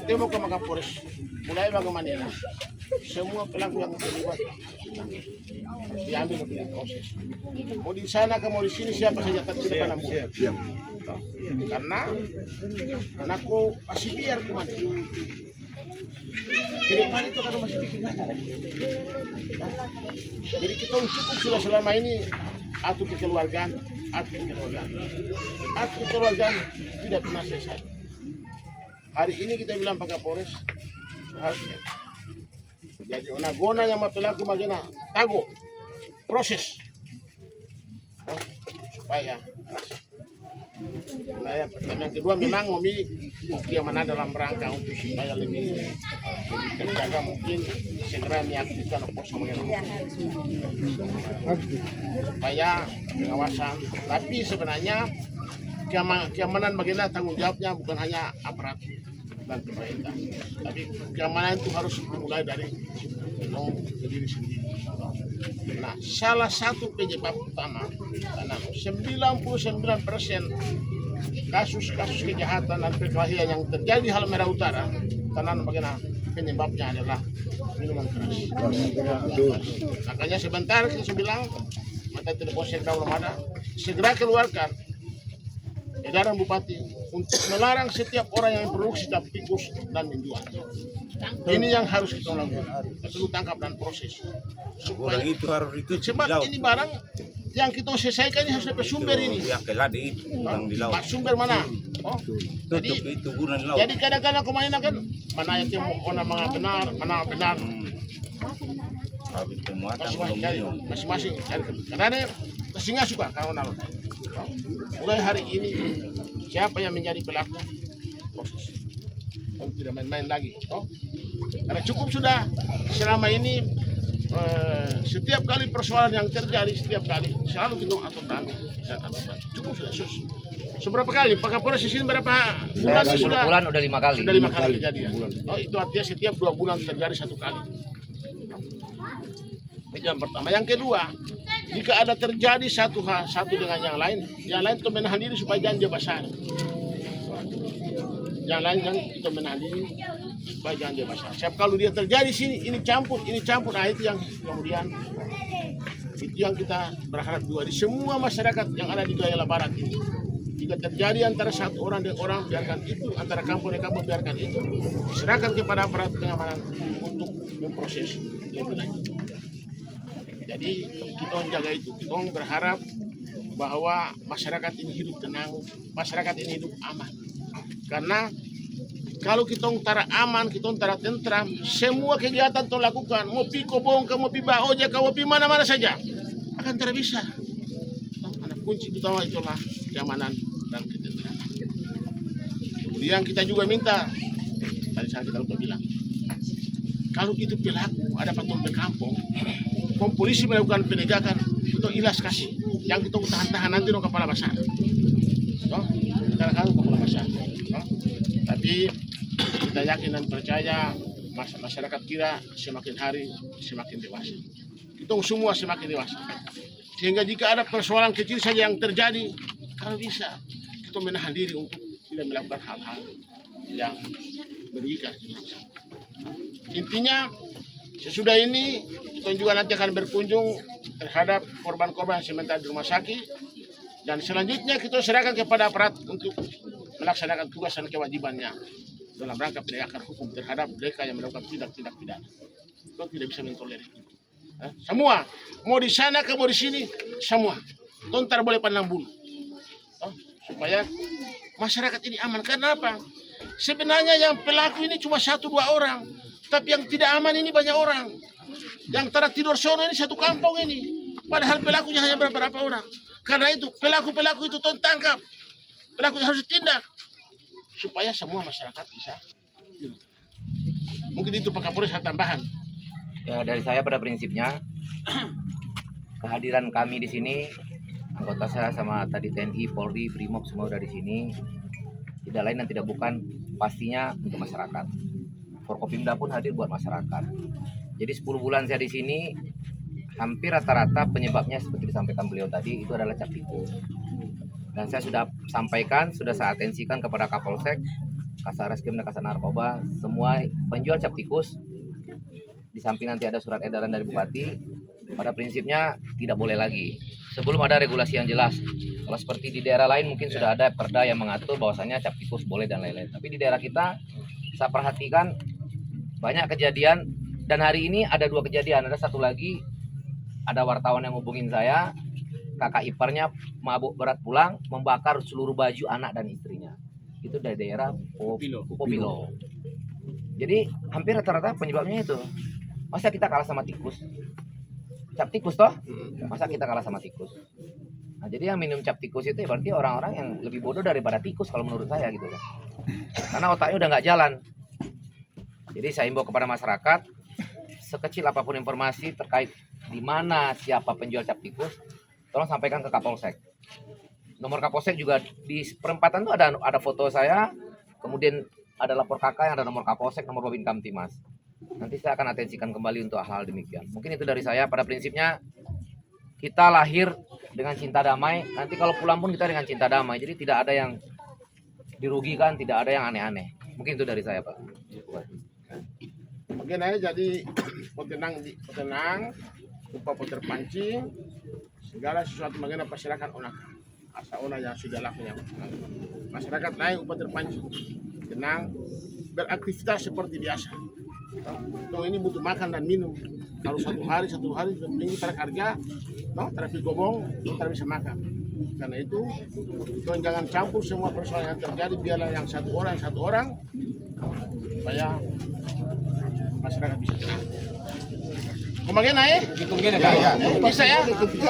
bertemu ke Makapolis, mulai bagaimana semua pelaku yang terlibat diambil untuk diproses. Mau di sana ke mau di sini siapa saja tapi depan ambu. Karena anakku masih biar kemana. Ke depan itu kan masih bikin masalah. Jadi kita cukup sudah selama ini atur kekeluargaan, atur kekeluargaan tidak pernah selesai. Hari ini kita bilang Pak Kapolres harusnya jadi onagona yang pelaku magina tago proses supaya yang kedua memang bukti yang mana dalam rangka untuk supaya lebih terjaga mungkin segera diaktifkan operasi supaya pengawasan. Tapi sebenarnya keamanan bagaimana tanggung jawabnya bukan hanya aparat dan pemerintah, tapi keamanan itu harus dimulai dari diri sendiri. Nah, salah satu penyebab utama karena 99% kasus-kasus kejahatan dan perkelahian yang terjadi di Halmahera Utara karena bagaimana penyebabnya adalah minuman keras. Makanya sebentar kita bilang mata telepon segera belum ada, segera keluarkan edaran Bupati untuk melarang setiap orang yang produksi tikus dan menjual. Ini yang harus kita lakukan. Kita perlu tangkap dan proses. Supaya itu harus itu sebab ini barang yang kita selesaikan ini harus dapat sumber ini. Yang keladi itu yang di laut. Sumber mana? Oh, Tutup itu guna di laut. jadi kadang-kadang kemana kan mana yang mana benar, mana benar. Habis pemuatan belum minum. Masing-masing cari. Karena singa suka kawan-kawan. Mulai hari ini siapa yang menjadi pelaku proses. Tidak main-main lagi. Karena cukup sudah selama ini setiap kali persoalan yang terjadi setiap kali selalu kita aturan dan aturan. Cukup sudah seberapa kali Pak Kapolres di sini berapa bulan sudah? Bulan udah 5 kali. Sudah 5 kali kejadian. Oh, itu artinya setiap 2 bulan terjadi 1 kali. Itu yang pertama. Yang kedua, jika ada terjadi satu dengan yang lain itu menahan diri supaya jangan besar. Yang lain kan kita menahan diri supaya jangan besar. Siap kalau dia terjadi sini, ini campur, nah itu yang kemudian itu yang kita berharap juga di semua masyarakat yang ada di Gayala Barat ini. Jika terjadi antara satu orang dengan orang, biarkan itu, antara kampung dan kampung, biarkan itu. Serahkan kepada aparat pengamanan untuk memproses lebih lanjut. Jadi kita menjaga itu, kita berharap bahwa masyarakat ini hidup tenang, masyarakat ini hidup aman. Karena kalau kita antara aman, kita antara tentram, semua kegiatan kita lakukan, mau pi kobong, mau pi baoja, mau pi mana-mana saja, akan tidak bisa. Karena kunci utama itulah keamanan dan ketentraman. Kemudian kita juga minta, tadi saya kita lupa bilang, kalau itu pelaku ada patung di kampung, polisi melakukan penegakan itu ilas kasih yang kita tahan nanti no kepala basah kadang-kadang kepala basah tapi kita yakin dan percaya masyarakat kita semakin hari semakin dewasa, kita semua semakin dewasa, sehingga jika ada persoalan kecil saja yang terjadi kalau bisa kita menahan diri untuk tidak melakukan hal-hal yang merugikan. Intinya sesudah ini kita juga nanti akan berkunjung terhadap korban-korban sementara di rumah sakit dan selanjutnya kita serahkan kepada aparat untuk melaksanakan tugas dan kewajibannya dalam rangka penegakan hukum terhadap mereka yang melakukan tindak-tindak pidana. Kita tidak bisa mentolerir. Semua mau di sana ke mau di sini semua. Tontar boleh pandang bulu. Supaya masyarakat ini aman. Karena apa? Sebenarnya yang pelaku ini cuma 1-2 orang. Tapi yang tidak aman ini banyak orang. Yang tertidur sono ini satu kampung ini. Padahal pelakunya hanya beberapa orang. Karena itu pelaku-pelaku itu tangkap. Pelaku harus ditindak. Supaya semua masyarakat bisa. Mungkin itu Pak Kapolres tambahan. Ya, dari saya pada prinsipnya kehadiran kami di sini, anggota saya sama tadi TNI, Polri, Brimob semua udah di sini. Tidak lain dan tidak bukan pastinya untuk masyarakat. Forkopimda pun hadir buat masyarakat. Jadi 10 bulan saya di sini, hampir rata-rata penyebabnya seperti disampaikan beliau tadi itu adalah cap tikus. Dan saya sudah sampaikan, sudah saya atensikan kepada Kapolsek, Kasareskrim dan Kasar Narkoba, semua penjual cap tikus, di samping nanti ada surat edaran dari Bupati, pada prinsipnya tidak boleh lagi. Sebelum ada regulasi yang jelas. Kalau seperti di daerah lain mungkin sudah ada perda yang mengatur bahwasanya cap tikus boleh dan lain-lain. Tapi di daerah kita, saya perhatikan banyak kejadian, dan hari ini ada 2 kejadian. Ada satu lagi, ada wartawan yang hubungin saya, kakak iparnya mabuk berat pulang, membakar seluruh baju anak dan istrinya. Itu dari daerah Popilo. Jadi hampir rata-rata penyebabnya itu. Masa kita kalah sama tikus? Cap tikus toh? Masa kita kalah sama tikus? Nah, jadi yang minum cap tikus itu berarti orang-orang yang lebih bodoh daripada tikus kalau menurut saya gitu kan. Karena otaknya udah nggak jalan. Jadi saya himbau kepada masyarakat, sekecil apapun informasi terkait di mana siapa penjual cap tikus, tolong sampaikan ke Kapolsek. Nomor Kapolsek juga di perempatan tuh ada foto saya, kemudian ada lapor kakak yang ada nomor Kapolsek, nomor Babin Kamtimas. Nanti saya akan atensikan kembali untuk hal demikian. Mungkin itu dari saya. Pada prinsipnya kita lahir dengan cinta damai. Nanti kalau pulang pun kita dengan cinta damai. Jadi tidak ada yang dirugikan, tidak ada yang aneh-aneh. Mungkin itu dari saya, Pak. Mungkin aja jadi petenang, lupa terpancing, segala sesuatu mengenai masyarakat onak. Asa ona yang sudah lakunya. Masyarakat naik upah terpancing, tenang, beraktivitas seperti biasa. Toh ini butuh makan dan minum. Kalau satu hari ini terkerja, tapi gobong, kita bisa makan. Karena itu, jangan campur semua persoalan yang terjadi. Biarlah yang satu orang, supaya masyarakat bisa tenang. Kemana naik? Bisa ya?